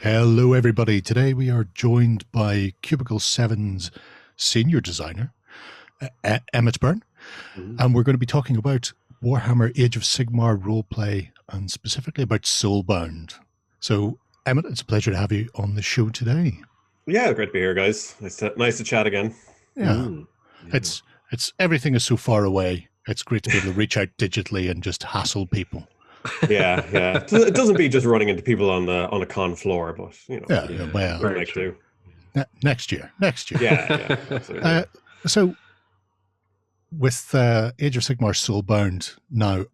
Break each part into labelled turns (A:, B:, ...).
A: Hello, everybody. Today we are joined by Cubicle 7's senior designer, Emmet Byrne, and we're going to be talking about Warhammer Age of Sigmar roleplay and specifically about Soulbound. So, Emmet, it's a pleasure to have you on the show today.
B: Yeah, great to be here, guys. Nice to chat again.
A: Yeah. It's everything is so far away. It's great to be able to reach out digitally and just hassle people.
B: Yeah. It doesn't be just running into people on a con floor, but
A: well,
B: very true.
A: Next year.
B: Yeah, absolutely.
A: So, with Age of Sigmar Soulbound now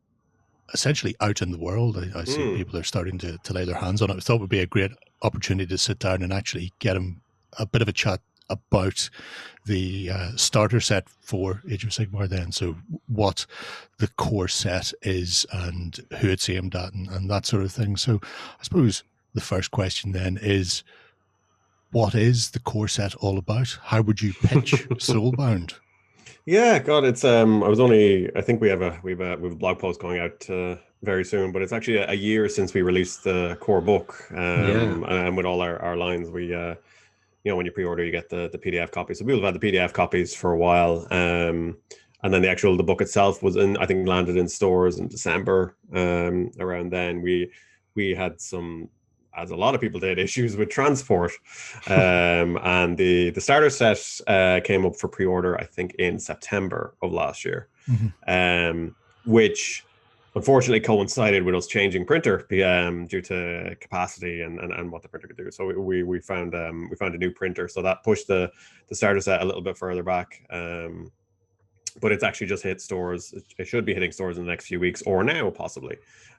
A: essentially out in the world, I see people are starting to lay their hands on it. I thought it would be a great opportunity to sit down and actually get a bit of a chat about the starter set for Age of Sigmar then. So what the core set is and who it's aimed at and that sort of thing. So I suppose the first question then is, what is the core set all about? How would you pitch Soulbound?
B: Yeah, God, it's I think we have a blog post going out very soon, but it's actually a year since we released the core book. And with all our lines, we when you pre-order, you get the PDF copies. So people have had the PDF copies for a while. And then the book itself landed in stores in December. Around then we had some, as a lot of people did, issues with transport. And the starter set came up for pre-order, I think, in September of last year, which unfortunately coincided with us changing printer due to capacity and what the printer could do. So we found a new printer, so that pushed the starter set a little bit further back. But it's actually just hit stores. It should be hitting stores in the next few weeks or now, possibly.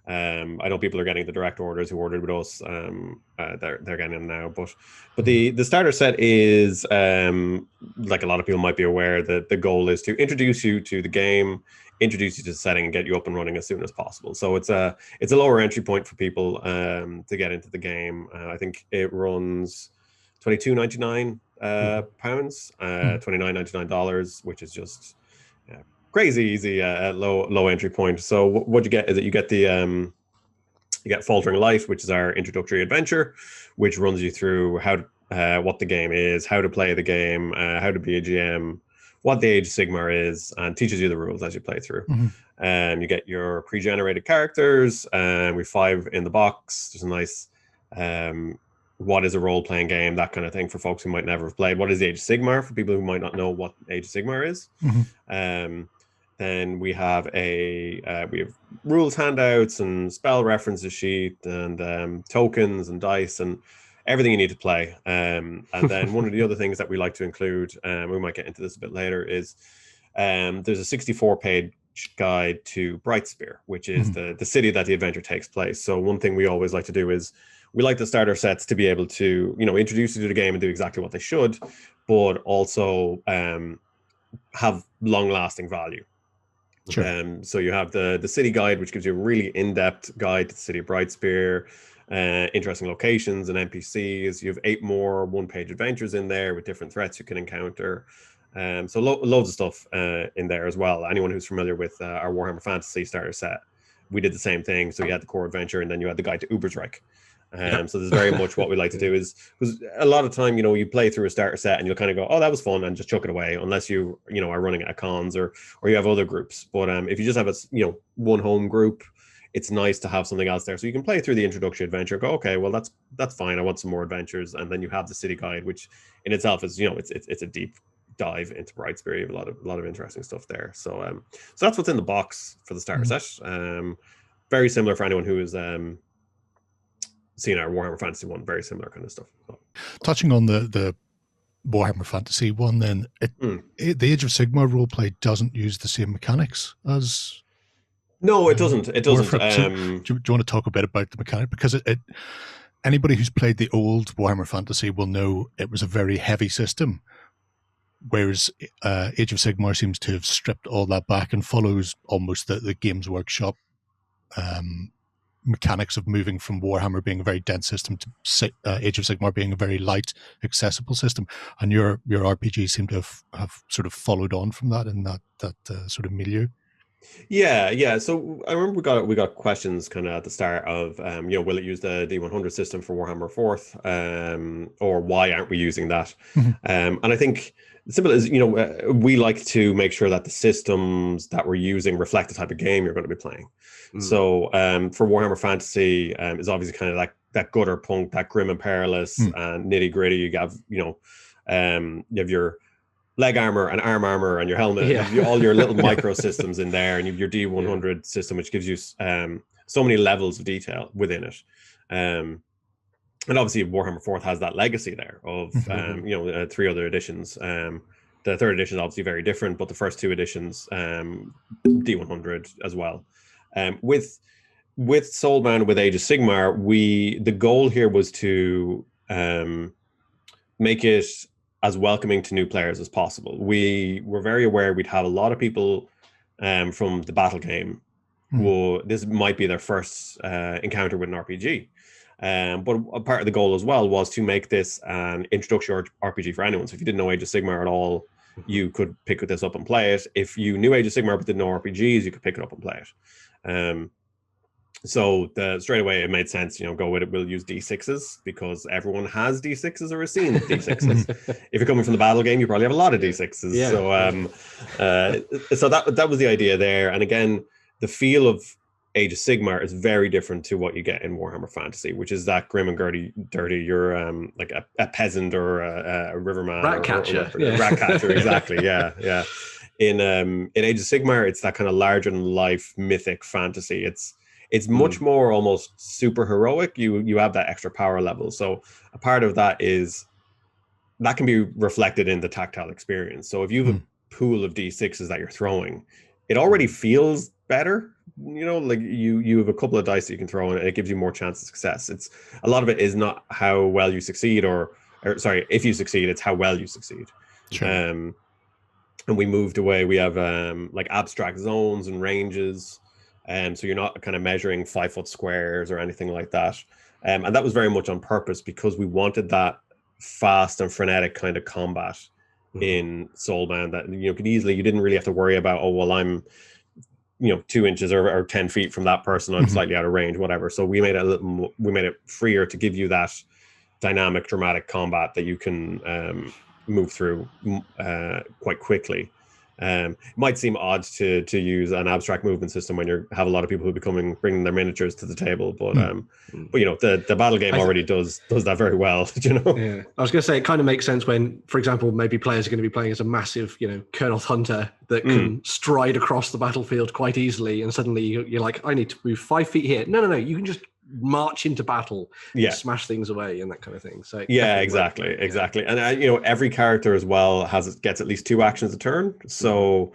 B: I know people are getting the direct orders who ordered with us. They're getting them now. But the starter set is, like a lot of people might be aware, that the goal is to introduce you to the game, introduce you to the setting, and get you up and running as soon as possible. So it's a lower entry point for people to get into the game. I think it runs £22.99 pounds, $29.99, which is just crazy easy, low entry point. So what you get is that you get the you get Faltering Light, which is our introductory adventure, which runs you through what the game is, how to play the game, how to be a GM, what the Age of Sigmar is, and teaches you the rules as you play through. You get your pre-generated characters, and we 5 in the box. There's a nice what is a role-playing game, that kind of thing, for folks who might never have played. What is Age of Sigmar, for people who might not know what Age of Sigmar is. Then we have we have rules handouts and spell references sheet and tokens and dice and everything you need to play. And then one of the other things that we like to include, we might get into this a bit later, is there's a 64-page guide to Brightspear, which is the city that the adventure takes place. So one thing we always like to do is we like the starter sets to be able to, introduce you to the game and do exactly what they should, but also have long-lasting value.
A: Sure.
B: So you have the city guide, which gives you a really in-depth guide to the city of Brightspear, interesting locations and NPCs. You have 8 more one-page adventures in there with different threats you can encounter. So loads of stuff in there as well. Anyone who's familiar with our Warhammer Fantasy starter set, we did the same thing. So you had the core adventure, and then you had the guide to Ubersreich. So there's very much what we like to do is, because a lot of time, you play through a starter set and you'll kind of go, oh, that was fun, and just chuck it away, unless you are running at cons or you have other groups. But if you just have one home group, it's nice to have something else there, so you can play through the introductory adventure, go, okay, well that's fine, I want some more adventures, and then you have the city guide, which in itself is it's a deep dive into Brightspear. You have a lot of interesting stuff there. So that's what's in the box for the starter set. Very similar for anyone who is seen our Warhammer Fantasy one, very similar kind of stuff. So.
A: Touching on the Warhammer Fantasy one, then the Age of Sigmar roleplay doesn't use the same mechanics as.
B: No, it doesn't. It doesn't.
A: Do you want to talk a bit about the mechanic? Because anybody who's played the old Warhammer Fantasy will know it was a very heavy system, whereas Age of Sigmar seems to have stripped all that back and follows almost the Games Workshop mechanics of moving from Warhammer being a very dense system to Age of Sigmar being a very light, accessible system. And your RPG seem to have sort of followed on from that in that sort of milieu.
B: Yeah. So I remember we got questions kind of at the start of, will it use the D100 system for Warhammer 4th, or why aren't we using that?
A: Mhm.
B: And I think the simple is, we like to make sure that the systems that we're using reflect the type of game you're going to be playing. So for Warhammer Fantasy, is obviously kind of like that gutter punk, that grim and perilous and nitty gritty. You have, you have your leg armor and arm armor and your helmet, all your little micro systems in there, and you have your D100 system, which gives you so many levels of detail within it. And obviously Warhammer 4th has that legacy there of 3 other editions. The third edition is obviously very different, but the first 2 editions, D100 as well. With Soulbound, with Age of Sigmar, the goal here was to make it as welcoming to new players as possible. We were very aware we'd have a lot of people from the battle game who this might be their first encounter with an RPG. But a part of the goal as well was to make this an introductory RPG for anyone. So if you didn't know Age of Sigmar at all, you could pick this up and play it. If you knew Age of Sigmar but didn't know RPGs, you could pick it up and play it. So straight away it made sense, go with it. We'll use D6s because everyone has D6s or has seen D6s. If you're coming from the battle game, you probably have a lot of D6s. Yeah. So that was the idea there. And again, the feel of Age of Sigmar is very different to what you get in Warhammer Fantasy, which is that grim and dirty. You're like a peasant or a riverman,
C: rat catcher.
B: Rat catcher, exactly. Yeah. In Age of Sigmar, it's that kind of larger than life mythic fantasy. It's much more almost super heroic. You have that extra power level. So a part of that is that can be reflected in the tactile experience. So if you have a pool of D6s that you're throwing, it already feels better. Like you have a couple of dice that you can throw and it gives you more chance of success. It's a lot of it is not how well you succeed or sorry, if you succeed, it's how well you succeed.
A: Sure.
B: And we moved away. We have like abstract zones and ranges. So you're not kind of measuring 5-foot squares or anything like that. And that was very much on purpose because we wanted that fast and frenetic kind of combat in Soulbound that, you didn't really have to worry about, I'm, 2 inches or 10 feet from that person. I'm slightly out of range, whatever. So we made it freer to give you that dynamic, dramatic combat that you can move through quite quickly. It might seem odd to use an abstract movement system when you have a lot of people who are bringing their miniatures to the table, but the battle game already does that very well.
C: Yeah, I was going to say it kind of makes sense when, for example, maybe players are going to be playing as a massive, Colonel Hunter that can stride across the battlefield quite easily, and suddenly you're like, I need to move 5 feet here. No, you can just march into battle, and smash things away, and that kind of thing. So
B: exactly. And every character as well gets at least 2 actions a turn. So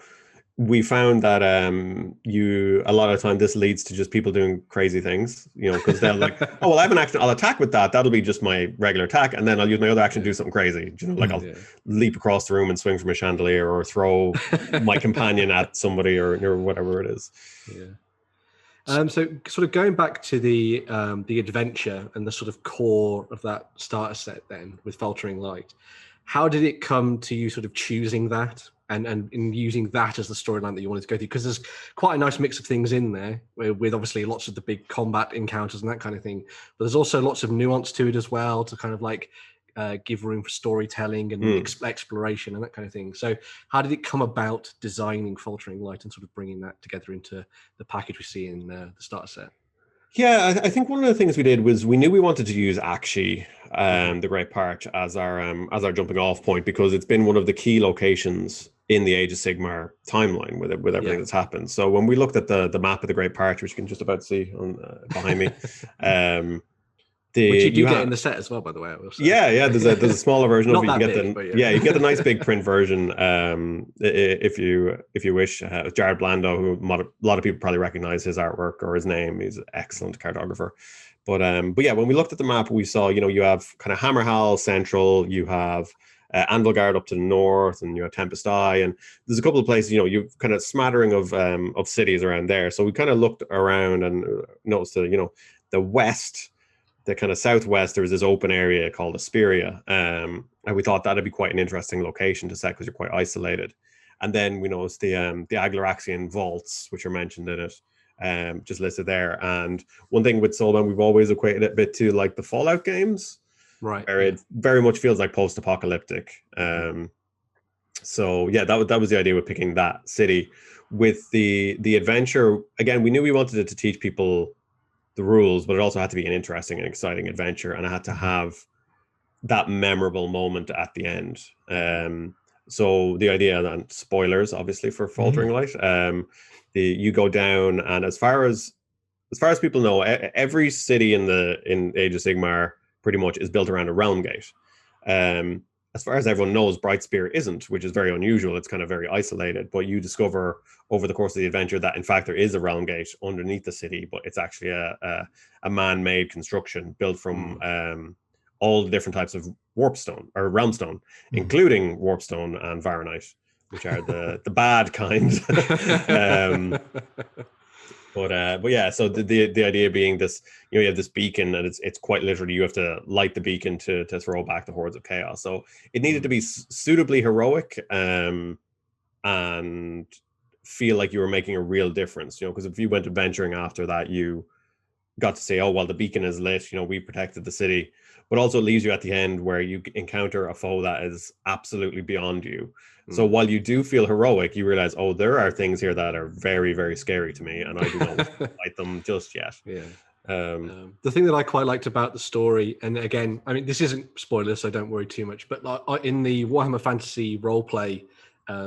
B: we found that a lot of the time this leads to just people doing crazy things, because they're like, oh well, I have an action, I'll attack with that'll be just my regular attack, and then I'll use my other action to do something crazy, like I'll leap across the room and swing from a chandelier, or throw my companion at somebody, or whatever it is.
C: So sort of going back to the adventure and the sort of core of that starter set then with Faltering Light, how did it come to you sort of choosing that and in using that as the storyline that you wanted to go through? Because there's quite a nice mix of things in there with obviously lots of the big combat encounters and that kind of thing, but there's also lots of nuance to it as well to kind of like give room for storytelling and exploration and that kind of thing. So how did it come about designing Faltering Light and sort of bringing that together into the package we see in the starter set?
B: Yeah, I think one of the things we did was we knew we wanted to use Akshi, the Great Parch, as our jumping off point, because it's been one of the key locations in the Age of Sigmar timeline with everything that's happened. So when we looked at the map of the Great Parch, which you can just about see behind me,
C: which you do get in the set as well, by the way.
B: Yeah. There's a smaller version of it.
C: You
B: get the nice big print version if you wish. Jared Blando, who a lot of people probably recognize his artwork or his name. He's an excellent cartographer. But yeah, when we looked at the map, we saw you have kind of Hammerhal central, you have Anvilgard up to the north, and you have Tempest Eye, and there's a couple of places you've kind of smattering of cities around there. So we kind of looked around and noticed that the west. The kind of southwest, there was this open area called Asperia, and we thought that'd be quite an interesting location to set because you're quite isolated. And then we know it's the Aglaraxian vaults, which are mentioned in it, just listed there. And one thing with Soulbound, we've always equated it a bit to like the Fallout games,
C: Right.
B: where it very much feels like post-apocalyptic. So yeah, that was the idea with picking that city. With the adventure, again, we knew we wanted it to teach people the rules, but it also had to be an interesting and exciting adventure, and it had to have that memorable moment at the end. So the idea, and spoilers obviously for Faltering Light, you go down, and as far as people know, every city in Age of Sigmar pretty much is built around a realm gate. As far as everyone knows, Brightspear isn't, which is very unusual. It's kind of very isolated, but you discover over the course of the adventure that in fact there is a realm gate underneath the city, but it's actually a man-made construction built from all the different types of warpstone or realmstone, including warpstone and varanite, which are the bad kind. But yeah, so the idea being this, you have this beacon, and it's quite literally you have to light the beacon to throw back the hordes of chaos. So it needed to be suitably heroic, and feel like you were making a real difference. Because if you went adventuring after that, you got to say, oh well, the beacon is lit. We protected the city, but also it leaves you at the end where you encounter a foe that is absolutely beyond you. So while you do feel heroic, you realize, oh, there are things here that are very, very scary to me, and I do not want to fight them just yet.
C: Yeah. The thing that I quite liked about the story, and again, I mean, this isn't spoilers, so don't worry too much, but in the Warhammer Fantasy roleplay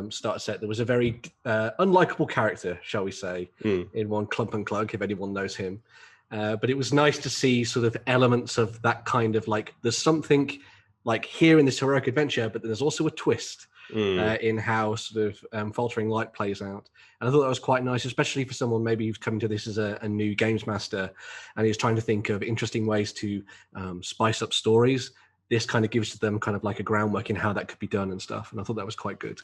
C: starter set, there was a very unlikable character, shall we say, in one Clump and Clug, if anyone knows him. But it was nice to see sort of elements of that kind of like, there's something like here in this heroic adventure, but there's also a twist in how sort of Faltering Light plays out. And I thought that was quite nice, especially for someone maybe who's coming to this as a new games master and he's trying to think of interesting ways to spice up stories. This kind of gives them kind of like a groundwork in how that could be done and stuff. And I thought that was quite good.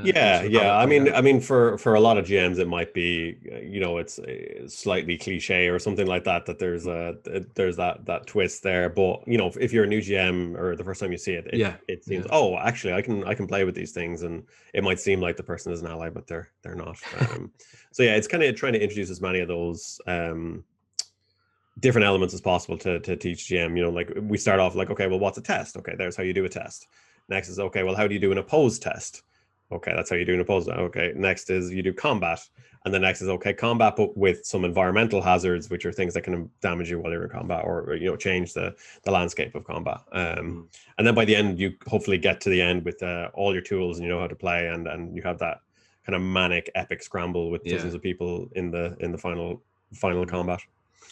B: Yeah. I mean, for a lot of GMs, it might be, it's slightly cliche or something like that. That there's that twist there. But if you're a new GM or the first time you see it, it seems, oh, actually, I can play with these things, and it might seem like the person is an ally, but they're not. So yeah, it's kind of trying to introduce as many of those different elements as possible to teach GM. Like we start off like, okay, well, what's a test? Okay, there's how you do a test. Next is, okay, well, how do you do an opposed test? Okay, that's how you do an opposed. Okay, next is you do combat, and the next is, okay, combat, but with some environmental hazards, which are things that can damage you while you're in combat, or change the landscape of combat. And then by the end, you hopefully get to the end with all your tools, and you know how to play, and you have that kind of manic epic scramble with dozens of people in the final combat.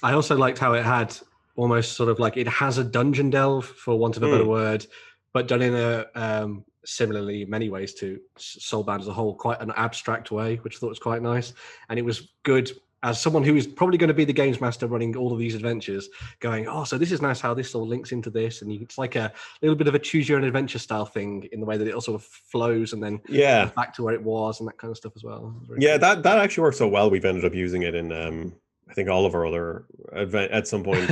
C: I also liked how it had almost sort of like, it has a dungeon delve, for want of a better word, but done in a similarly many ways to Soulbound as a whole, quite an abstract way, which I thought was quite nice. And it was good as someone who is probably going to be the games master running all of these adventures, going, oh, so this is nice how this all links into this. And it's like a little bit of a choose your own adventure style thing in the way that it all sort of flows and then goes back to where it was and that kind of stuff as well.
B: Yeah, cool. that actually works so well. We've ended up using it in I think all of our other at some point.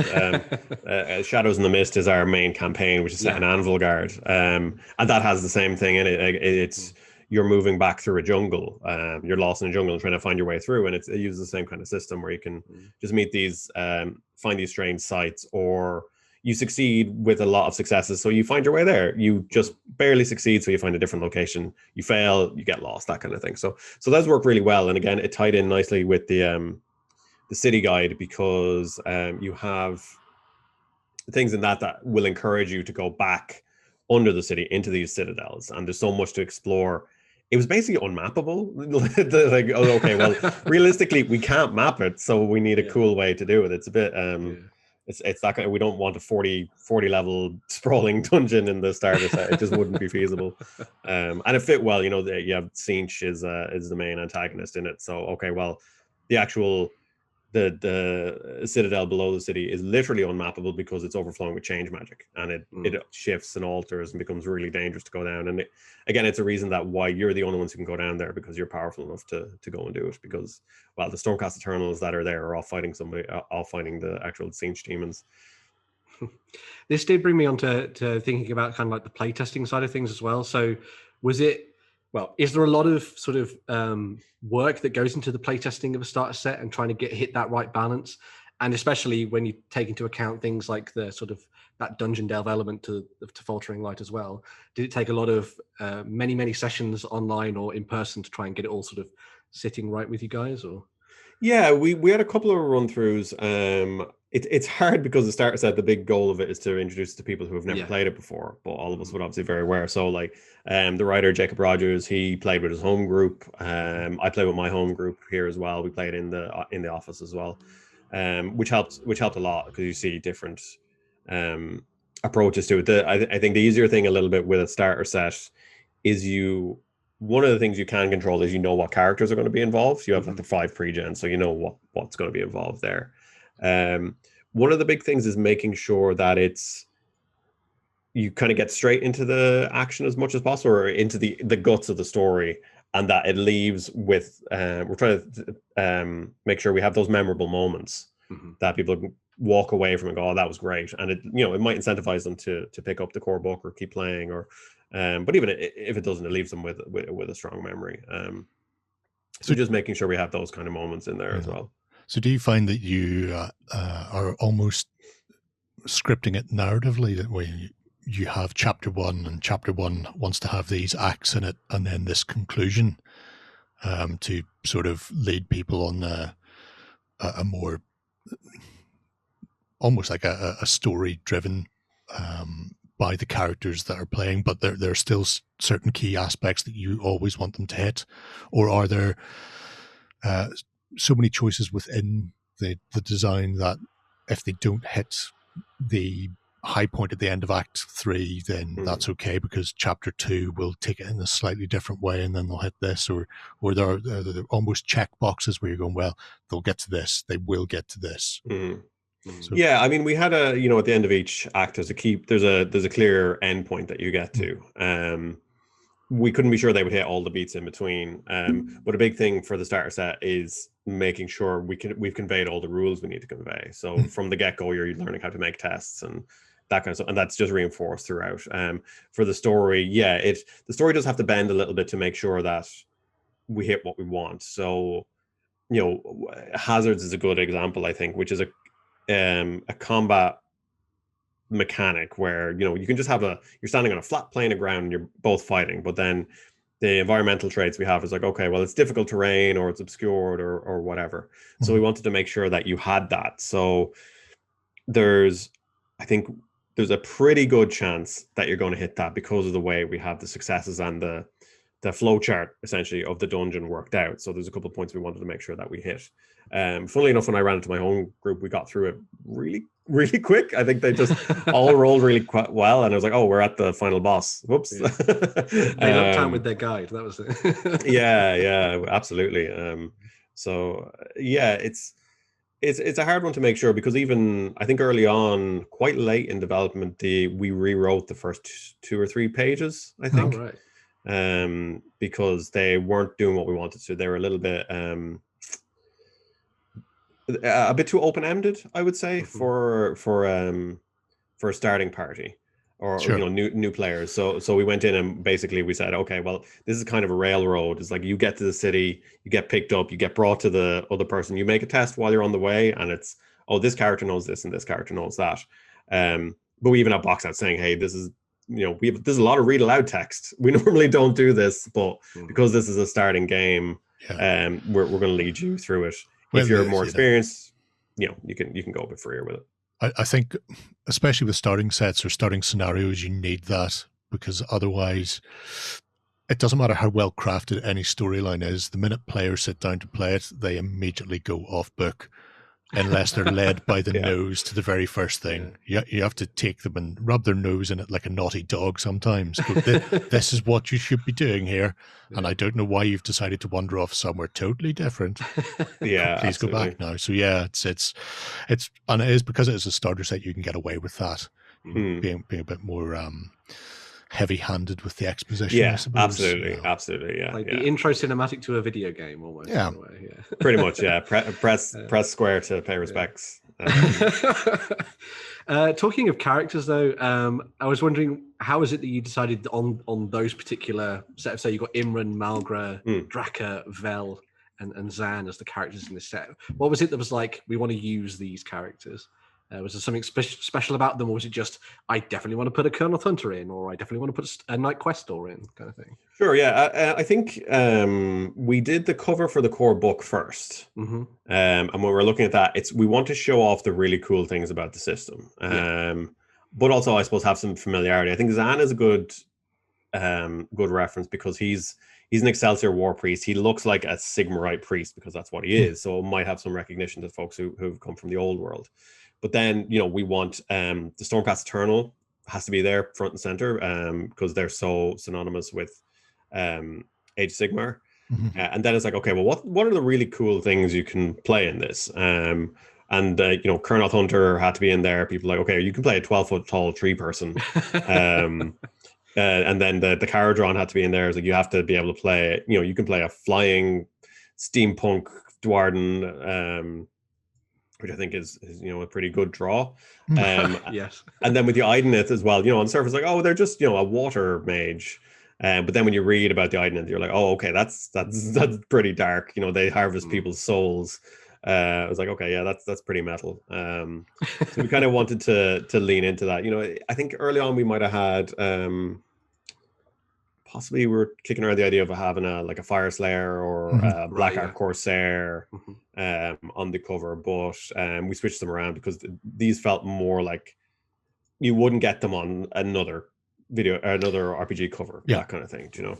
B: Shadows in the Mist is our main campaign, which is set in Anvilgard, and that has the same thing in it. It's you're moving back through a jungle. You're lost in a jungle and trying to find your way through, and it uses the same kind of system where you can just meet these, find these strange sites, or you succeed with a lot of successes, so you find your way there. You just barely succeed, so you find a different location. You fail, you get lost, that kind of thing. So that's worked really well, and again, it tied in nicely with the city guide, because you have things in that will encourage you to go back under the city into these citadels, and there's so much to explore. It was basically unmappable. Like, oh, okay, well, realistically, we can't map it, so we need a cool way to do it. It's a bit it's that kind of, we don't want a 40 level sprawling dungeon in the starter set. It just wouldn't be feasible. And it fit well. You have Sinch is the main antagonist in it, so okay, well, the actual the citadel below the city is literally unmappable because it's overflowing with change magic, and it shifts and alters and becomes really dangerous to go down. And again, it's a reason that why you're the only ones who can go down there, because you're powerful enough to go and do it, because, well, the Stormcast Eternals that are there are all fighting the actual Sinch demons.
C: This did bring me on to thinking about kind of like the playtesting side of things as well. So was it Well, is there a lot of sort of work that goes into the playtesting of a starter set and trying to hit that right balance? And especially when you take into account things like the sort of that dungeon delve element to Faltering Light as well. Did it take a lot of many sessions online or in person to try and get it all sort of sitting right with you guys? Or
B: yeah, we had a couple of run-throughs. It's hard because the starter set, the big goal of it is to introduce it to people who have never played it before, but all of us would obviously very aware. So like the writer Jacob Rogers, he played with his home group. I played with my home group here as well. We played in the office as well, which helped a lot because you see different approaches to it. I think the easier thing a little bit with a starter set is one of the things you can control is what characters are going to be involved. You have like the 5 pre-gen, so you know what's going to be involved there. One of the big things is making sure that you kind of get straight into the action as much as possible, or into the guts of the story, and that it leaves with we're trying to make sure we have those memorable moments that people walk away from and go, oh, that was great, and it might incentivize them to pick up the core book or keep playing, or but even if it doesn't, it leaves them with a strong memory. So just making sure we have those kind of moments in there as well.
A: So do you find that you are almost scripting it narratively, that way you have chapter 1, and chapter 1 wants to have these acts in it, and then this conclusion to sort of lead people on a more almost like a story driven by the characters that are playing, but there are still certain key aspects that you always want them to hit? Or are there so many choices within the design that if they don't hit the high point at the end of Act 3, then that's okay, because Chapter 2 will take it in a slightly different way, and then they'll hit this? Or there are almost check boxes where you're going, well, they'll get to this, they will get to this.
B: So, yeah, I mean, we had at the end of each act, there's a clear end point that you get to. We couldn't be sure they would hit all the beats in between. But a big thing for the starter set is making sure we've conveyed all the rules we need to convey. So from the get-go, you're learning how to make tests and that kind of stuff, and that's just reinforced throughout. For the story, the story does have to bend a little bit to make sure that we hit what we want. So, hazards is a good example, I think, which is a combat mechanic where you can just have you're standing on a flat plane of ground and you're both fighting, but then the environmental traits we have is like, okay, well, it's difficult terrain or it's obscured or whatever. So we wanted to make sure that you had that. So I think there's a pretty good chance that you're going to hit that because of the way we have the successes and the flow chart essentially of the dungeon worked out. So there's a couple of points we wanted to make sure that we hit. Funnily enough, when I ran into my home group, we got through it really, really quick. I think they just all rolled really quite well, and I was like, "Oh, we're at the final boss." Whoops!
C: Yeah. They looked out with their guide. That was it.
B: yeah, absolutely. So yeah, it's a hard one to make sure, because even I think early on, quite late in development, we rewrote the first 2 or 3 pages, I think.
C: Oh, right.
B: Because they weren't doing what we wanted to. They were a little bit a bit too open-ended, I would say, for a starting party or new players. So we went in and basically we said, okay, well, this is kind of a railroad. It's like you get to the city, you get picked up, you get brought to the other person, you make a test while you're on the way, and it's, oh, this character knows this and this character knows that. But we even have box out saying, hey, this is there's a lot of read aloud text. We normally don't do this, but because this is a starting game, we're going to lead you through it. Well, if you're more experienced, you can go a bit freer with it.
A: I think, especially with starting sets or starting scenarios, you need that, because otherwise, it doesn't matter how well crafted any storyline is. The minute players sit down to play it, they immediately go off book, unless they're led by the nose to the very first thing. You have to take them and rub their nose in it like a naughty dog sometimes. Go, this is what you should be doing here, and I don't know why you've decided to wander off somewhere totally different. Please absolutely. Go back now. So it's and it is, because it is a starter set, you can get away with that, being a bit more heavy-handed with the exposition.
B: Yeah, absolutely. Yeah,
C: like the intro cinematic to a video game, almost.
A: Yeah,
B: pretty much. Yeah, press square to pay respects.
C: Talking of characters, though, I was wondering, how is it that you decided on those particular set? So you got Imran, Malgra, Draka, Vel, and Zan as the characters in this set. What was it that was like, we want to use these characters? Was there something special about them, or was it just, I definitely want to put a Colonel Hunter in, or I definitely want to put a Night Questor in, kind of thing?
B: Sure, yeah. I think we did the cover for the core book first. And when we're looking at that, we want to show off the really cool things about the system. But also, I suppose, have some familiarity. I think Zan is a good reference because he's an Excelsior War Priest. He looks like a Sigmarite priest because that's what he is. So it might have some recognition to folks who've come from the old world. But then, we want the Stormcast Eternal has to be there front and center because they're so synonymous with Age of Sigmar. And then it's like, okay, well, what are the really cool things you can play in this? And Colonel Hunter had to be in there. People are like, okay, you can play a 12-foot tall tree person. And then the Caradron had to be in there. It's like, you have to be able to play, you can play a flying steampunk Dwarden, which I think is a pretty good draw.
C: Yes.
B: And then with the Idenith as well, on the surface, like, oh, they're just, a water mage. But then when you read about the Idenith, you're like, oh, okay, that's pretty dark. They harvest people's souls. I was like, okay, yeah, that's pretty metal. So we kind of wanted to lean into that. I think early on we might have had possibly we were kicking around the idea of having a Fire Slayer or a Black Ark Corsair on the cover, but we switched them around because these felt more like you wouldn't get them on another RPG cover, that kind of thing, Yeah.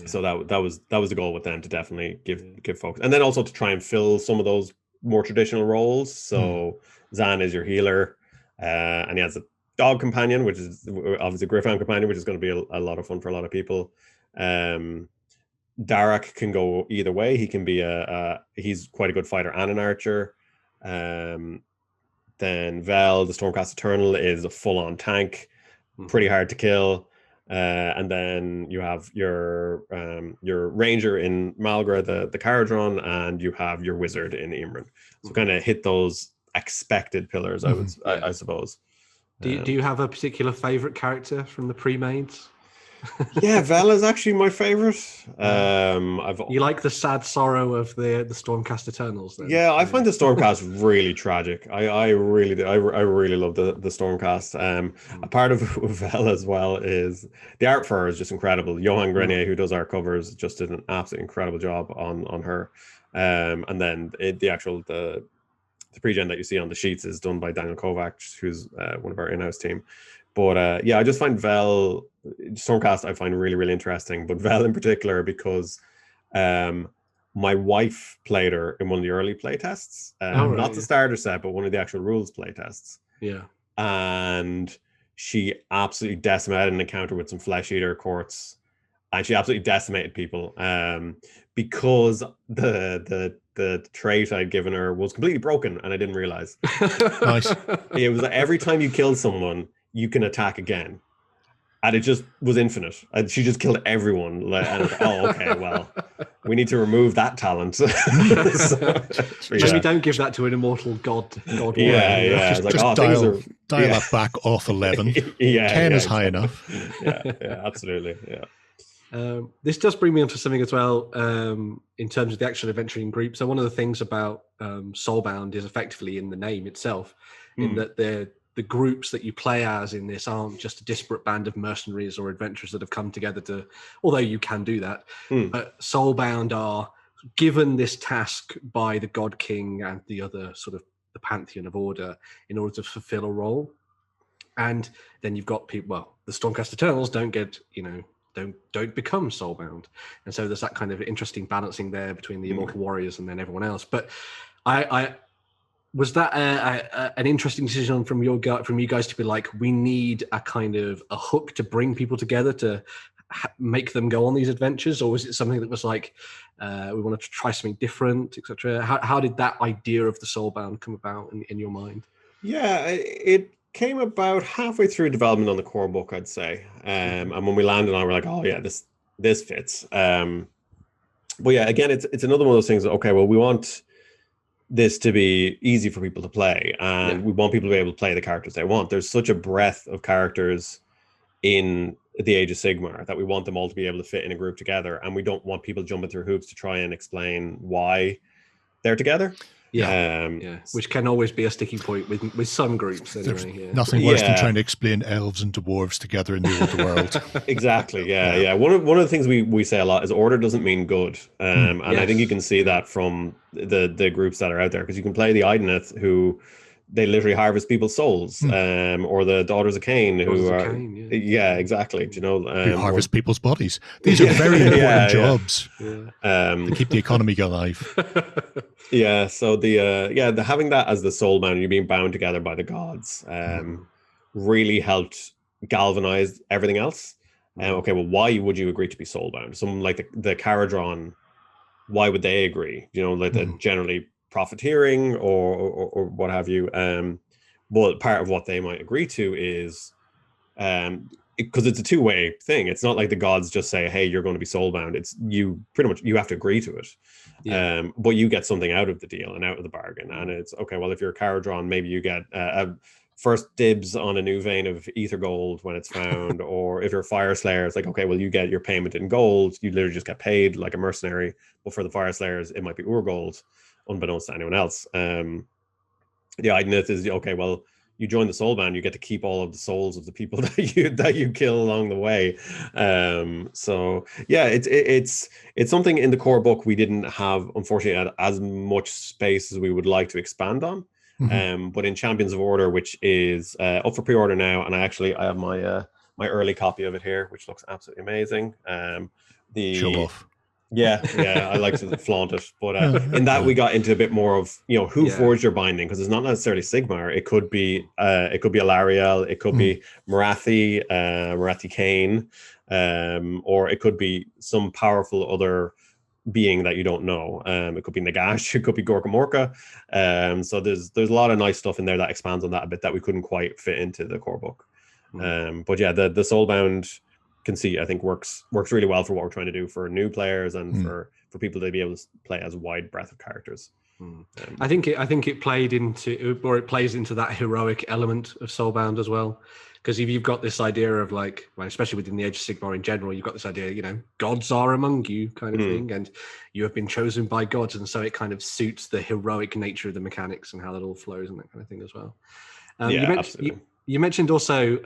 B: So that was the goal with them, to definitely give folks, and then also to try and fill some of those more traditional roles. So Zan is your healer, and he has a dog companion, which is obviously Griffon companion, which is going to be a lot of fun for a lot of people. Darak can go either way. He can be he's quite a good fighter and an archer. Then Vel, the Stormcast Eternal, is a full-on tank, pretty hard to kill. And then you have your ranger in Malgra, the Caradron, and you have your wizard in Imran. So kind of hit those expected pillars, I suppose.
C: Do you have a particular favorite character from the pre-mades?
B: Yeah, Vel is actually my favorite.
C: You like the sad sorrow of the Stormcast Eternals, then?
B: Yeah, I find the Stormcast really tragic. I really do. I really love the Stormcast. A part of Vel as well is the art for her is just incredible. Johan Grenier, who does our covers, just did an absolutely incredible job on her. And then the pre-gen that you see on the sheets is done by Daniel Kovacs, who's one of our in-house team. But I just find Vel, Stormcast, I find really, really interesting. But Vel in particular, because my wife played her in one of the early playtests. Not the starter set, but one of the actual rules playtests.
C: Yeah.
B: And she absolutely decimated an encounter with some Flesh Eater courts. And she absolutely decimated people because the trait I'd given her was completely broken, and I didn't realize.
A: Nice.
B: It was like every time you kill someone, you can attack again, and it just was infinite. And she just killed everyone. And I was like, oh, okay, well, we need to remove that talent.
C: Maybe don't give that to an immortal god.
B: Yeah.
A: Just dial that back off 11. 10 is high enough.
B: Yeah, absolutely. Yeah.
C: This does bring me on to something as well in terms of the actual adventuring group. So one of the things about Soulbound is effectively in the name itself, in that the groups that you play as in this aren't just a disparate band of mercenaries or adventurers that have come together to, although you can do that, but Soulbound are given this task by the God King and the other sort of the pantheon of order in order to fulfill a role. And then you've got people, well, the Stormcast Eternals don't get, don't become Soulbound. And so there's that kind of interesting balancing there between the Immortal Warriors and then everyone else. But I was that an interesting decision from you guys to be like, we need a kind of a hook to bring people together to make them go on these adventures? Or was it something that was like, we wanted to try something different, etc.? How did that idea of the Soulbound come about in your mind?
B: Yeah, it came about halfway through development on the core book, I'd say. And when we landed on it, we're like, oh yeah, this fits. But yeah, again, it's another one of those things that, okay, well, we want this to be easy for people to play, and we want people to be able to play the characters they want. There's such a breadth of characters in the Age of Sigmar that we want them all to be able to fit in a group together, and we don't want people jumping through hoops to try and explain why they're together.
C: Which can always be a sticky point with some groups anyway.
A: Nothing worse than trying to explain elves and dwarves together in the old world.
B: Exactly. One of the things we say a lot is order doesn't mean good, and I think you can see that from the groups that are out there, because you can play the Ideneth, who they literally harvest people's souls, or the Daughters of Cain, who are exactly. Do you know,
A: who harvest people's bodies? These are very important jobs. To keep the economy alive.
B: So the having that as the soulbound, you're being bound together by the gods, really helped galvanize everything else. Okay, well, why would you agree to be soulbound? Someone like the Caradron, why would they agree? You know, like the generally profiteering or what have you. But part of what they might agree to is because it's a two-way thing. It's not like the gods just say, hey, you're going to be soulbound. It's you pretty much, you have to agree to it. But you get something out of the deal and out of the bargain. And it's okay, well, if you're a Caradron, maybe you get first dibs on a new vein of ether gold when it's found. Or if you're a Fire Slayer, it's like, okay, well, you get your payment in gold. You literally just get paid like a mercenary. But for the Fire Slayers, it might be Urgold, unbeknownst to anyone else. The Ideneth is, okay, well, you join the soulbound, you get to keep all of the souls of the people that you kill along the way. So yeah, it's something in the core book we didn't have, unfortunately, as much space as we would like to expand on. But in Champions of Order, which is up for pre-order now, and I have my my early copy of it here, which looks absolutely amazing.
A: Show off.
B: I like to flaunt it, but in that we got into a bit more of, you know, who forged your binding, because it's not necessarily Sigmar. It could be Alariel, it could be Marathi Kane, or it could be some powerful other being that you don't know. It could be Nagash, it could be Gorka Morka. So there's a lot of nice stuff in there that expands on that a bit that we couldn't quite fit into the core book. But yeah, the Soulbound conceit, I think, works really well for what we're trying to do for new players and for people to be able to play as a wide breadth of characters.
C: I think it plays into that heroic element of Soulbound as well, because if you've got this idea of, like, well, especially within the Age of Sigmar in general, you've got this idea, you know, gods are among you kind of thing, and you have been chosen by gods, and so it kind of suits the heroic nature of the mechanics and how that all flows and that kind of thing as well.
B: Absolutely.
C: You mentioned also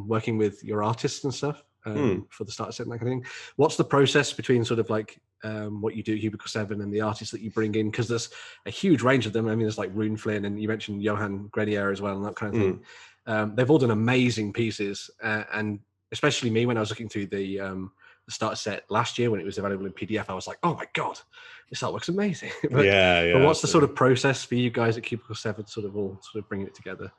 C: working with your artists and stuff. For the starter set and that kind of thing. What's the process between sort of like what you do at Cubicle 7 and the artists that you bring in? Because there's a huge range of them. I mean, there's like Rune Flynn, and you mentioned Johan Grenier as well, and that kind of thing. They've all done amazing pieces, and especially me, when I was looking through the starter set last year when it was available in PDF, I was like, oh my God, this artwork's amazing. But what's the sort of process for you guys at Cubicle 7 sort of bringing it together?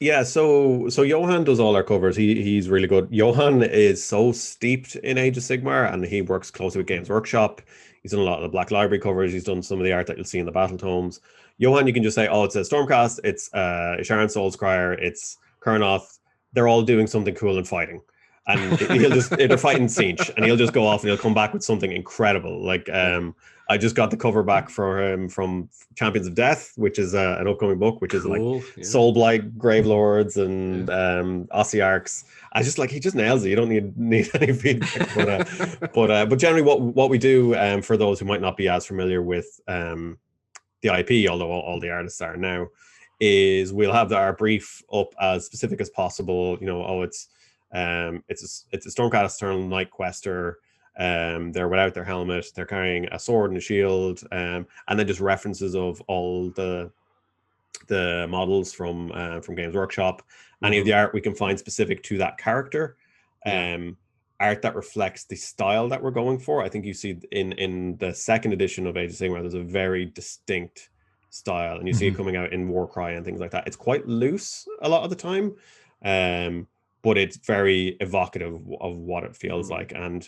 B: Yeah, so Johan does all our covers. He's really good. Johan is so steeped in Age of Sigmar, and he works closely with Games Workshop. He's done a lot of the Black Library covers. He's done some of the art that you'll see in the Battle Tomes. Johan, you can just say, oh, it's a Stormcast, it's Sharon Soulscryer, it's Kurnoth. They're all doing something cool and fighting. And they're fighting Tzeentch, and he'll just go off and he'll come back with something incredible. Like, I just got the cover back for him from Champions of Death, which is an upcoming book, which is like Soulblight, Gravelords, and Ossiarchs. He just nails it. You don't need any feedback. But generally, what we do, for those who might not be as familiar with the IP, although all the artists are now, is we'll have our brief up as specific as possible. You know, it's a Stormcast Eternal Night Quester. They're without their helmet, they're carrying a sword and a shield, and then just references of all the models from Games Workshop. Any of the art we can find specific to that character, art that reflects the style that we're going for. I think you see in the second edition of Age of Sigmar, there's a very distinct style, and you see it coming out in Warcry and things like that. It's quite loose a lot of the time, but it's very evocative of what it feels like. And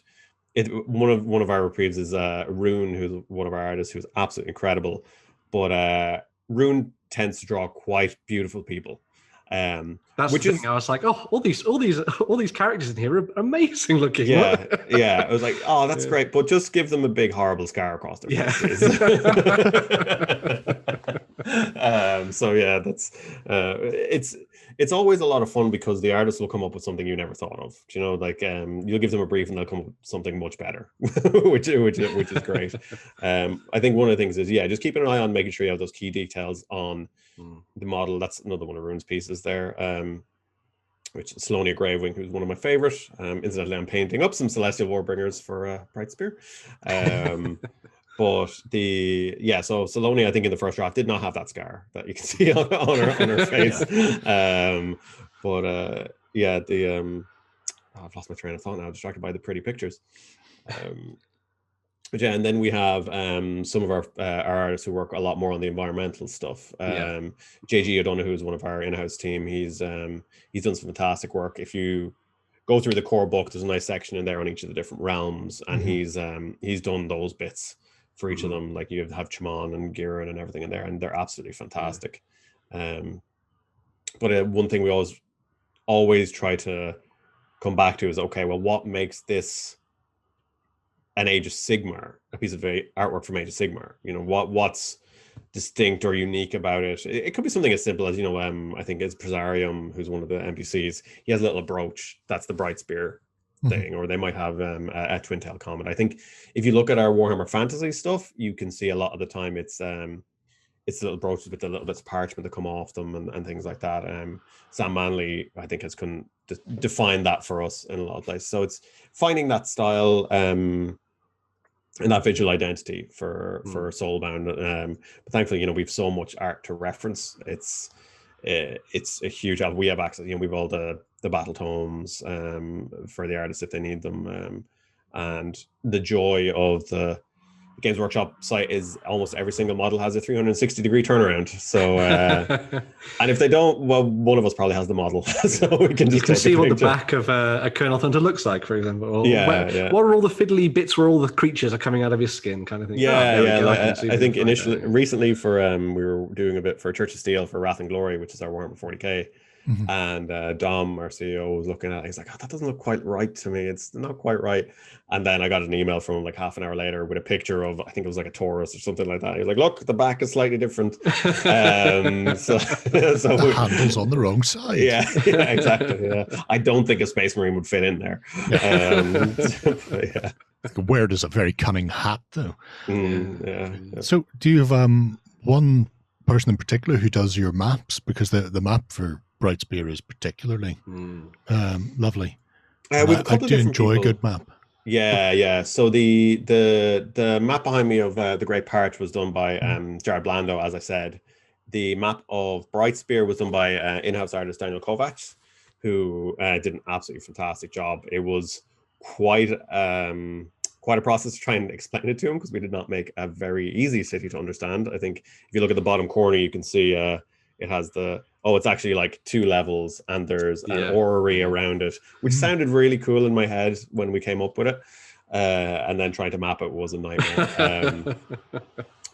B: one of our reprieves is Rune, who's one of our artists, who's absolutely incredible. But Rune tends to draw quite beautiful people.
C: That's which the thing. I was like, oh, all these characters in here are amazing looking.
B: Yeah. I was like, oh, that's great, but just give them a big horrible scar across their faces. So yeah, that's it's always a lot of fun because the artist will come up with something you never thought of. You know, like you'll give them a brief and they'll come up with something much better, which is great. I think one of the things is just keeping an eye on making sure you have those key details on the model. That's another one of Rune's pieces there. Which is Salonia Gravewing, who's one of my favorite. Incidentally, I'm painting up some Celestial Warbringers for Bright Spear. But so Salonia, I think in the first draft did not have that scar that you can see on her face. I've lost my train of thought now, distracted by the pretty pictures. But yeah, and then we have some of our artists who work a lot more on the environmental stuff. JG O'Donoghue is one of our in-house team. He's done some fantastic work. If you go through the core book, there's a nice section in there on each of the different realms, and he's done those bits for each of them. Like you have Chaman and Giran and everything in there, and they're absolutely fantastic. But one thing we always try to come back to is, okay, well, what makes this an Age of Sigmar, a piece of artwork from Age of Sigmar? You know, what's distinct or unique about it? It could be something as simple as, you know, I think it's Presarium, who's one of the NPCs. He has a little brooch. That's the Bright Spear thing. Or they might have a Twin Tail Comet. I think if you look at our Warhammer Fantasy stuff, you can see a lot of the time it's little brooches with the little bits of parchment that come off them and things like that. Sam Manley, I think, has defined that for us in a lot of places. So it's finding that style and that visual identity for Soulbound. But thankfully, you know, we've so much art to reference. It's a huge help. We have access. You know, we've all the battle tomes for the artists if they need them, and the joy of the Games Workshop site is almost every single model has a 360-degree turnaround. So, and if they don't, well, one of us probably has the model, so we can just
C: see what the back of a Colonel Thunder looks like, for example. Or what are all the fiddly bits where all the creatures are coming out of your skin, kind of thing.
B: I think recently for we were doing a bit for Church of Steel for Wrath and Glory, which is our Warhammer 40k. And Dom, our CEO, was looking at it. He's like, that doesn't look quite right to me. It's not quite right. And then I got an email from him like half an hour later with a picture of, I think it was like a Taurus or something like that. He was like, look, the back is slightly different. So
A: the handle's on the wrong side.
B: Yeah, exactly. Yeah. I don't think a Space Marine would fit in there.
A: Where does a very cunning hat, though. So do you have one person in particular who does your maps? Because the map for Bright Spear is particularly lovely. I do enjoy a good map.
B: Yeah. So the map behind me of the Great Parch was done by Jared Blando, as I said. The map of Bright Spear was done by in-house artist Daniel Kovacs, who did an absolutely fantastic job. It was quite a process to try and explain it to him, because we did not make a very easy city to understand. I think if you look at the bottom corner, you can see it has it's actually like 2 levels, and there's an orrery around it, which sounded really cool in my head when we came up with it. And then trying to map it was a nightmare.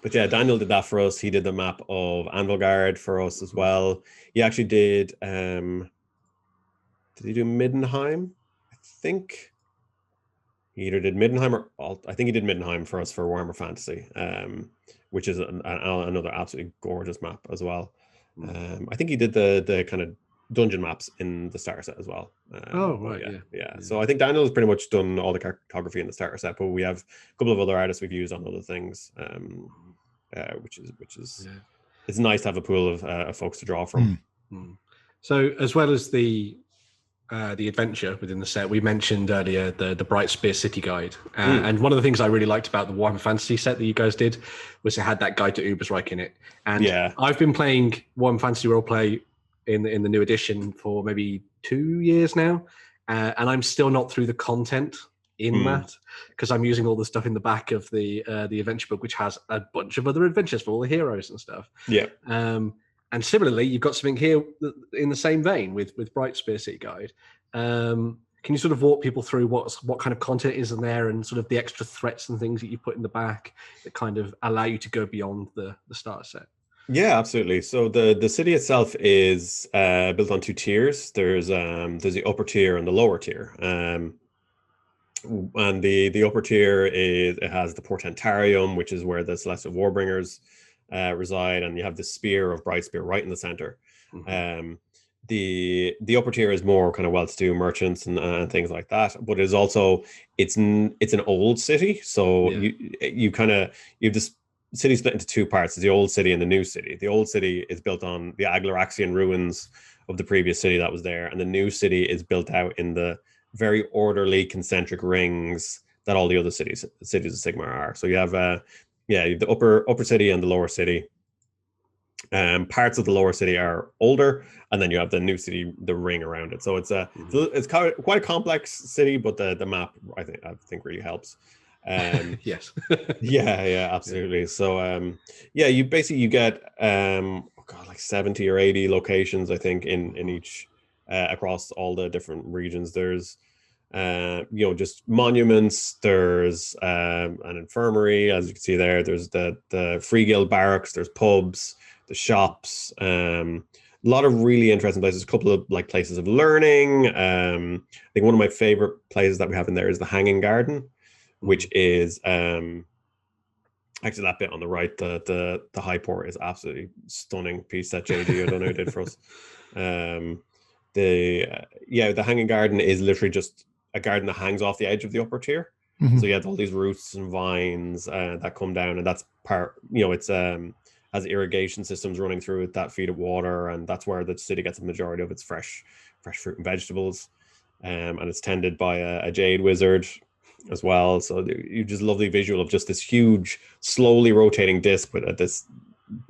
B: But yeah, Daniel did that for us. He did the map of Anvilgard for us as well. He actually did he do Middenheim? I think he either did Middenheim or I think he did Middenheim for us for Warhammer Fantasy, which is another absolutely gorgeous map as well. I think he did the kind of dungeon maps in the starter set as well. So I think Daniel's pretty much done all the cartography in the starter set, but we have a couple of other artists we've used on other things, which is it's nice to have a pool of folks to draw from.
C: So as well as the adventure within the set, we mentioned earlier the Bright Spear City Guide, and one of the things I really liked about the Warhammer Fantasy set that you guys did was it had that guide to Ubersreich in it. And I've been playing Warhammer Fantasy Roleplay in the new edition for maybe 2 years now, and I'm still not through the content in that, because I'm using all the stuff in the back of the adventure book, which has a bunch of other adventures for all the heroes and stuff. And similarly, you've got something here in the same vein with Bright Spear City Guide. Can you sort of walk people through what kind of content is in there, and sort of the extra threats and things that you put in the back that kind of allow you to go beyond the starter set?
B: Yeah, absolutely. So the city itself is built on 2 tiers. There's the upper tier and the lower tier. And the upper tier it has the Portentarium, which is where the Celestial Warbringers reside, and you have the spear of Brightspear right in the center.
C: Mm-hmm.
B: The upper tier is more kind of well-to-do merchants and things like that, but it's also it's an old city, so you have this city split into two parts. It's the old city and the new city. The old city is built on the Agloraxian ruins of the previous city that was there, and the new city is built out in the very orderly concentric rings that all the other cities of Sigmar are. So you have you have the upper city and the lower city. Parts of the lower city are older, and then you have the new city, the ring around it. So it's it's quite a complex city, but the map I think really helps.
C: Yes.
B: yeah, absolutely. So you basically you get like 70 or 80 locations, I think, in each across all the different regions. There's just monuments, there's an infirmary, as you can see there, there's the Free Guild barracks, there's pubs, the shops, a lot of really interesting places, a couple of like places of learning. I think one of my favorite places that we have in there is the Hanging Garden, which is actually that bit on the right, the high port is absolutely stunning piece that JD O'Donoghue did for us. The Hanging Garden is literally just a garden that hangs off the edge of the upper tier.
A: Mm-hmm.
B: So you have all these roots and vines that come down, and that's part, it's has irrigation systems running through it that feed it water, and that's where the city gets a majority of its fresh fruit and vegetables. And it's tended by a jade wizard as well. So you just lovely visual of just this huge, slowly rotating disc with this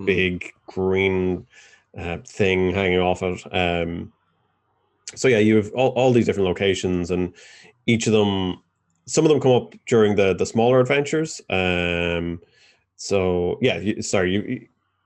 B: big green thing hanging off it. So yeah, you have all these different locations, and each of them, some of them come up during the smaller adventures. So yeah,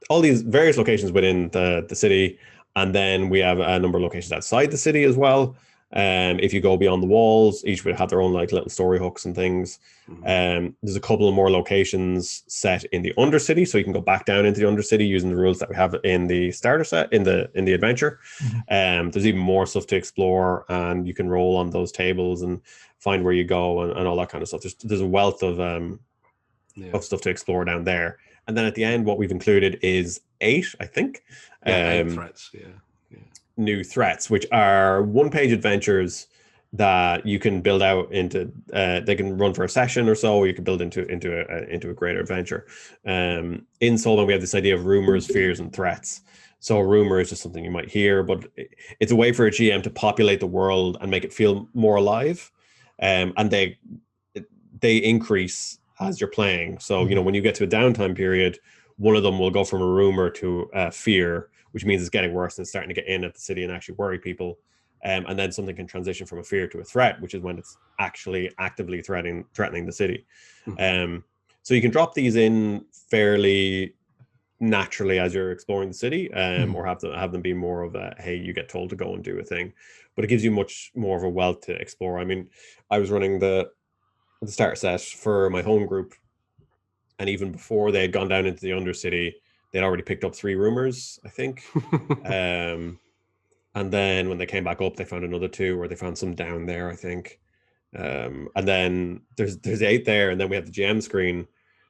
B: all these various locations within the city, and then we have a number of locations outside the city as well. If you go beyond the walls, each would have their own like little story hooks and things. There's a couple of more locations set in the Undercity, so you can go back down into the Undercity using the rules that we have in the starter set in the adventure. There's even more stuff to explore, and you can roll on those tables and find where you go and all that kind of stuff. There's a wealth of stuff to explore down there. And then at the end, what we've included is 8, I think.
C: 8 threats,
B: new threats, which are one-page adventures that you can build out into. They can run for a session or so, or you can build into a greater adventure. In Soulbound, we have this idea of rumors, fears, and threats. So a rumor is just something you might hear, but it's a way for a GM to populate the world and make it feel more alive. And they increase as you're playing. So when you get to a downtime period, one of them will go from a rumor to fear, which means it's getting worse and it's starting to get in at the city and actually worry people. And then something can transition from a fear to a threat, which is when it's actually actively threatening the city. So you can drop these in fairly naturally as you're exploring the city, or have them be more of a, hey, you get told to go and do a thing. But it gives you much more of a wealth to explore. I mean, I was running the starter set for my home group, and even before they had gone down into the Undercity, they'd already picked up 3 rumors, I think. And then when they came back up, they found another 2, or they found some down there, I think. And then there's 8 there, and then we have the GM screen,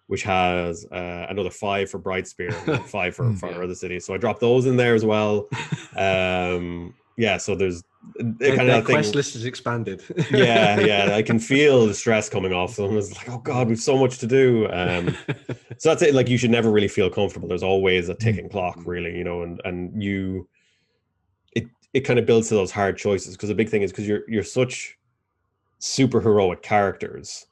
B: which has another 5 for Brightspear and 5 for our other cities. So I dropped those in there as well. So there's
C: their quest list is expanded.
B: yeah, I can feel the stress coming off them. It's like, oh god, we've so much to do. So that's it. Like, you should never really feel comfortable. There's always a ticking clock, really, and you, it kind of builds to those hard choices, because the big thing is, because you're such super heroic characters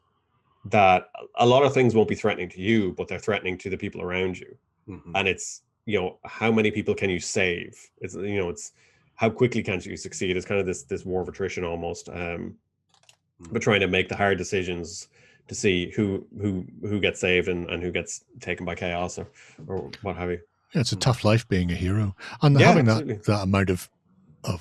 B: that a lot of things won't be threatening to you, but they're threatening to the people around you. And it's, how many people can you save? It's, it's how quickly can you succeed? It's kind of this war of attrition almost. But trying to make the hard decisions to see who gets saved and who gets taken by chaos or what have you.
A: Yeah, it's a tough life being a hero, and having
B: absolutely.
A: that amount of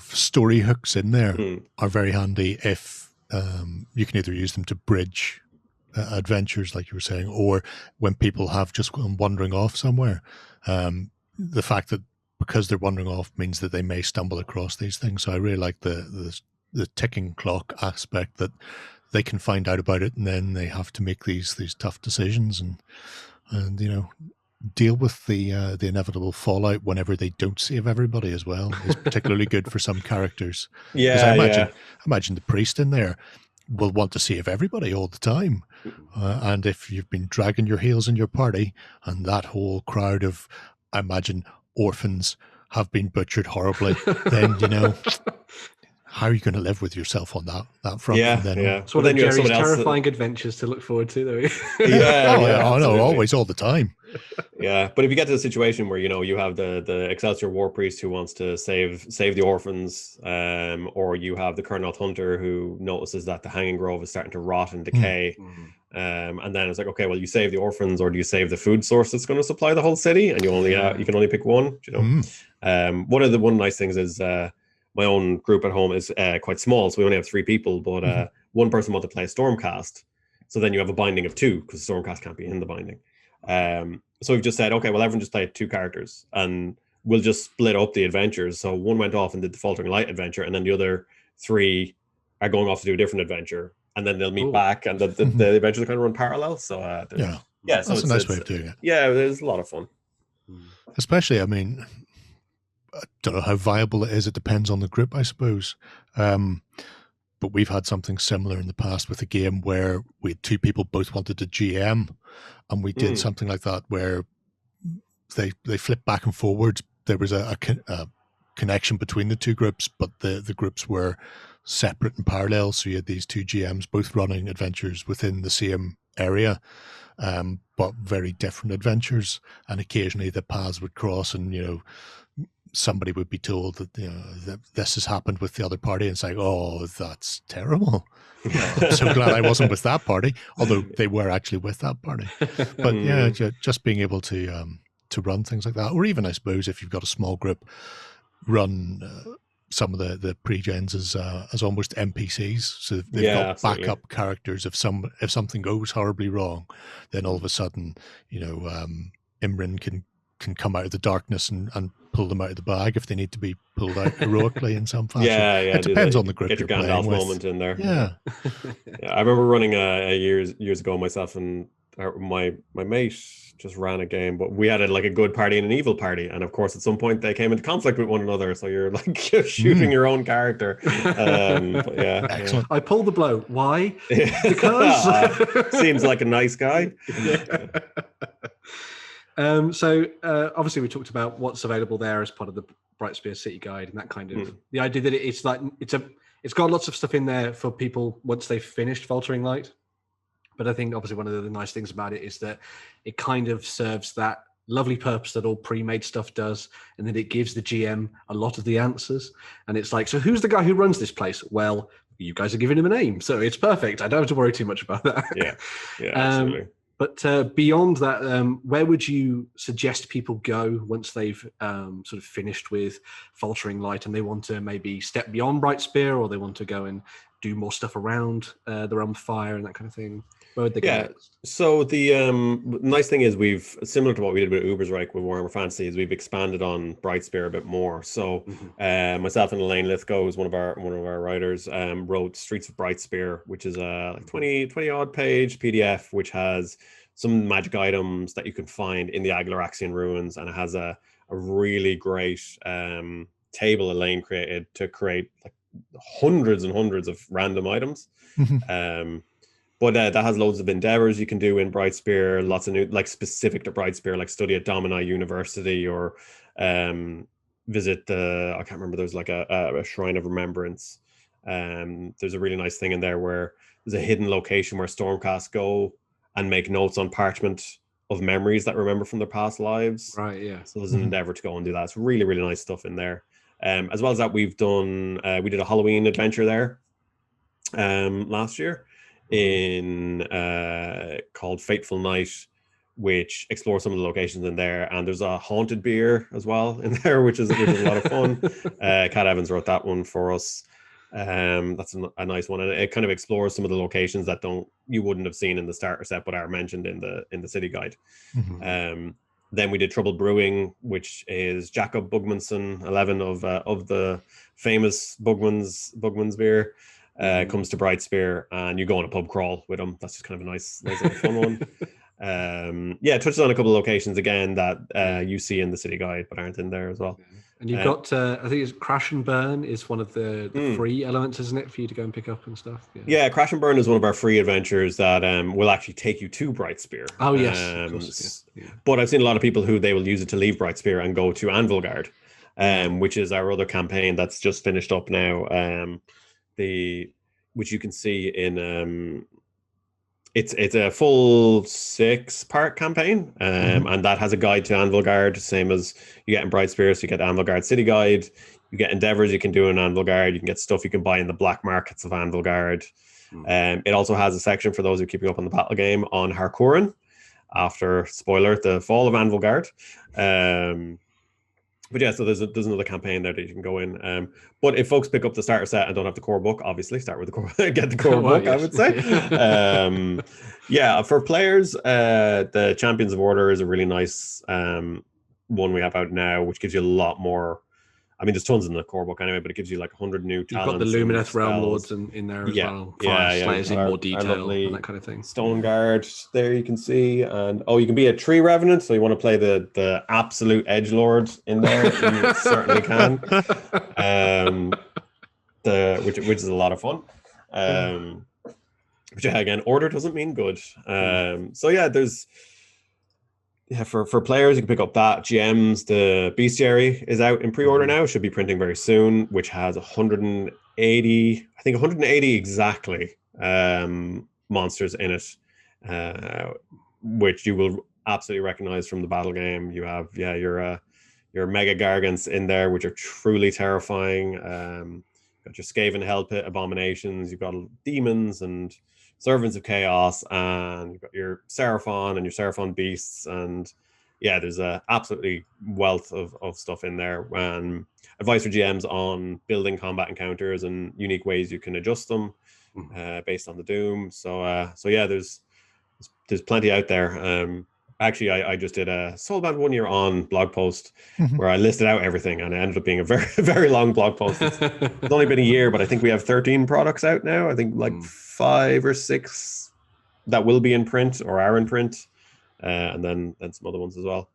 A: story hooks in there are very handy if you can either use them to bridge adventures, like you were saying, or when people have just gone wandering off somewhere. The fact that because they're wandering off means that they may stumble across these things. So I really like the ticking clock aspect, that they can find out about it and then they have to make these tough decisions, and deal with the inevitable fallout whenever they don't save everybody as well is particularly good for some characters. Because I imagine the priest in there will want to save everybody all the time. And if you've been dragging your heels in your party and that whole crowd of, I imagine, orphans have been butchered horribly, then, how are you going to live with yourself on that front from then on?
C: It's one of Gerry's terrifying adventures to look forward to, though.
A: Always, all the time.
B: Yeah, but if you get to a situation where you have the Excelsior War Priest who wants to save the orphans, or you have the Colonel Hunter who notices that the Hanging Grove is starting to rot and decay, and then it's like, okay, well, you save the orphans, or do you save the food source that's going to supply the whole city, and you can only pick one. One nice things is my own group at home is quite small, so we only have 3 people, but one person wants to play a Stormcast, so then you have a binding of 2 because Stormcast can't be in the binding. So we've just said, okay, well, everyone just play 2 characters and we'll just split up the adventures. So one went off and did the Faltering Light adventure, and then the other 3 are going off to do a different adventure, and then they'll meet back, and the adventures kind of run parallel. So so
A: that's a nice way of doing it.
B: Yeah, it's a lot of fun.
A: Especially, I mean, I don't know how viable it is. It depends on the group, I suppose. But we've had something similar in the past with a game where we had 2 people both wanted to GM, and we did something like that where they flipped back and forwards. There was a connection between the 2 groups, but the groups were separate and parallel. So you had these 2 GMs both running adventures within the same area, but very different adventures. And occasionally the paths would cross, and somebody would be told that that this has happened with the other party, and it's like, oh, that's terrible. I'm so glad I wasn't with that party, although they were actually with that party. But just being able to run things like that, or even, I suppose, if you've got a small group, run some of the pre-gens as almost NPCs, so they've got absolutely backup characters. If something goes horribly wrong, then all of a sudden Imran can come out of the darkness and pull them out of the bag if they need to be pulled out heroically in some fashion. It depends on the group.
B: Get your Gandalf moment in there.
A: Yeah.
B: I remember running years ago myself, and my mate just ran a game, but we had a good party and an evil party, and of course at some point they came into conflict with one another, so you're shooting your own character.
A: Excellent.
C: I pulled the blow. Why? Because
B: seems like a nice guy.
C: So obviously we talked about what's available there as part of the Brightspear City Guide, and that kind of the idea that it's got lots of stuff in there for people once they've finished Faltering Light. But I think obviously one of the nice things about it is that it kind of serves that lovely purpose that all pre-made stuff does, and then it gives the GM a lot of the answers. And it's like, so who's the guy who runs this place? Well, you guys are giving him a name, so it's perfect. I don't have to worry too much about that.
B: Yeah, absolutely.
C: But beyond that, where would you suggest people go once they've sort of finished with Faltering Light and they want to maybe step beyond Brightspear, or they want to go and do more stuff around the Realm of Fire and that kind of thing? Where would they go next?
B: So the nice thing is we've, similar to what we did with Ubersreich with Warhammer Fantasy, is we've expanded on Brightspear a bit more. So myself and Elaine Lithgow, who's one of our writers, wrote Streets of Brightspear, which is a 20 odd page PDF, which has some magic items that you can find in the Aglar-Axian ruins, and it has a really great table Elaine created to create hundreds and hundreds of random items. But that has loads of endeavors you can do in Brightspear, lots of new, specific to Brightspear, like study at Domini University, or visit the, I can't remember, there's a Shrine of Remembrance. There's a really nice thing in there where there's a hidden location where Stormcast go and make notes on parchment of memories that remember from their past lives.
C: Right, yeah.
B: So there's an endeavor to go and do that. It's really, really nice stuff in there. As well as that, we've done, we did a Halloween adventure there last year in called Fateful Night, which explores some of the locations in there, and there's a haunted beer as well in there, which is a lot of fun. Cat Evans wrote that one for us. That's a nice one, and it kind of explores some of the locations that you wouldn't have seen in the starter set but are mentioned in the city guide. Then we did Trouble Brewing, which is Jacob Bugmanson 11 of the famous Bugman's beer. Comes to Brightspear, and you go on a pub crawl with him. That's just kind of a nice fun one. It touches on a couple of locations again that you see in the city guide but aren't in there as well.
C: And you've got, I think it's Crash and Burn is one of the free elements, isn't it, for you to go and pick up and stuff?
B: Yeah, Crash and Burn is one of our free adventures that will actually take you to Brightspear.
C: Oh, yes. Of course, yeah.
B: But I've seen a lot of people who they will use it to leave Brightspear and go to Anvilgard, which is our other campaign that's just finished up now. Which you can see in... It's a full 6-part campaign, and that has a guide to Anvilgard, same as you get in Brightspear. So you get Anvilgard City Guide, you get endeavors you can do in Anvilgard, you can get stuff you can buy in the black markets of Anvilgard. It also has a section for those who are keeping up on the battle game on Harkonnen, after, spoiler, the fall of Anvilgard. But yeah, so there's another campaign there that you can go in. But if folks pick up the starter set and don't have the core book, obviously start with the core, get the core book, yes. I would say. For players, the Champions of Order is a really nice one we have out now, which gives you a lot more. I mean, there's tons in the core book anyway, but it gives you like 100 new talents.
C: You've got the Lumineth Realm Lords in there as well. Slayers in more detail and that kind of thing.
B: Stone Guard, there you can see. And you can be a Tree Revenant, so you want to play the absolute edgelord in there. You certainly can. Which is a lot of fun. But yeah, again, order doesn't mean good. For players, you can pick up that. GMs, the Bestiary is out in pre-order now. Should be printing very soon, which has 180 exactly monsters in it, which you will absolutely recognize from the battle game. You have your Mega Gargants in there, which are truly terrifying. Got your Skaven Hellpit abominations. You've got demons and Servants of Chaos, and you've got your Seraphon and your Seraphon beasts, and there's a absolutely wealth of stuff in there. Advice for GMs on building combat encounters and unique ways you can adjust them based on the Doom. There's plenty out there. Actually, I just did a Soulbound 1 Year On blog post where I listed out everything, and it ended up being a very, very long blog post. It's only been a year, but I think we have 13 products out now. I think 5 or 6 that will be in print or are in print, and then some other ones as well.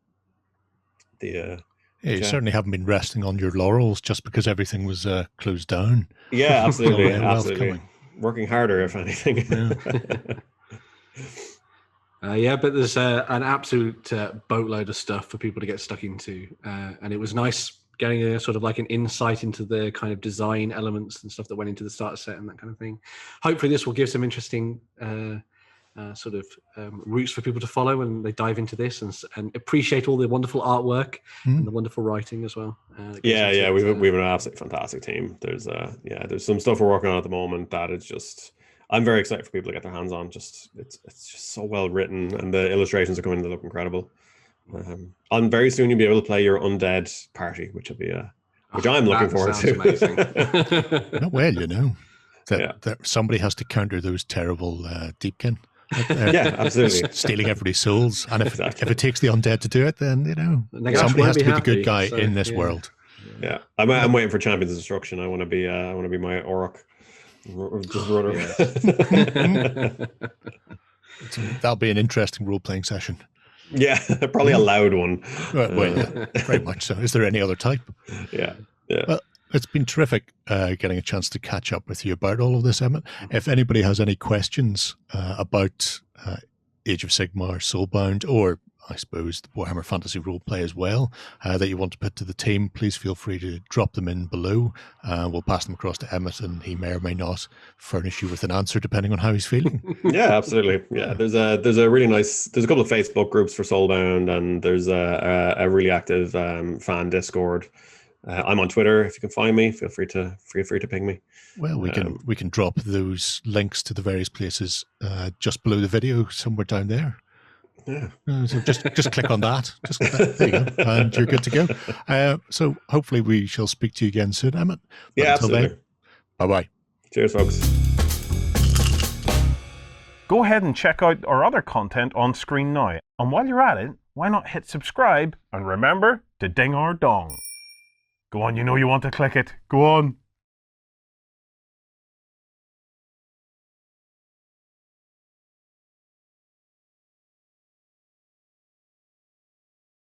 B: You
A: certainly haven't been resting on your laurels just because everything was closed down.
B: Yeah, absolutely, absolutely. Working harder, if anything.
C: But there's an absolute boatload of stuff for people to get stuck into, and it was nice getting a sort of like an insight into the kind of design elements and stuff that went into the starter set and that kind of thing. Hopefully this will give some interesting routes for people to follow when they dive into this and appreciate all the wonderful artwork and the wonderful writing as well.
B: We have an absolutely fantastic team. There's some stuff we're working on at the moment that is just, I'm very excited for people to get their hands on. It's just so well written, and the illustrations are coming to look incredible. And very soon you'll be able to play your undead party, which will be which I'm looking forward to.
C: Amazing.
A: That somebody has to counter those terrible deepkin.
B: Absolutely.
A: Stealing everybody's souls, and if it takes the undead to do it, then somebody has to be the good guy in this world.
B: Yeah, I'm waiting for Champions of Destruction. I want to be my Orc. Just run around.
A: That'll be an interesting role-playing session.
B: Yeah, probably a loud one.
A: Very much so. Is there any other type?
B: Yeah.
A: Well, it's been terrific getting a chance to catch up with you about all of this, Emmet. If anybody has any questions about Age of Sigmar, Soulbound, or I suppose the Warhammer Fantasy Roleplay as well, that you want to put to the team, please feel free to drop them in below. We'll pass them across to Emmet, and he may or may not furnish you with an answer depending on how he's feeling.
B: Yeah, absolutely. Yeah, there's a really nice, there's a couple of Facebook groups for Soulbound, and there's a really active fan Discord. I'm on Twitter. If you can find me, feel free to ping me.
A: Well, we can drop those links to the various places just below the video, somewhere down there.
B: Yeah.
A: So just click on that. There you go, and you're good to go. So hopefully we shall speak to you again soon, Emmet.
B: Yeah, absolutely.
A: Then, bye-bye.
B: Cheers, folks.
D: Go ahead and check out our other content on screen now. And while you're at it, why not hit subscribe and remember to ding our dong. Go on, you know you want to click it. Go on.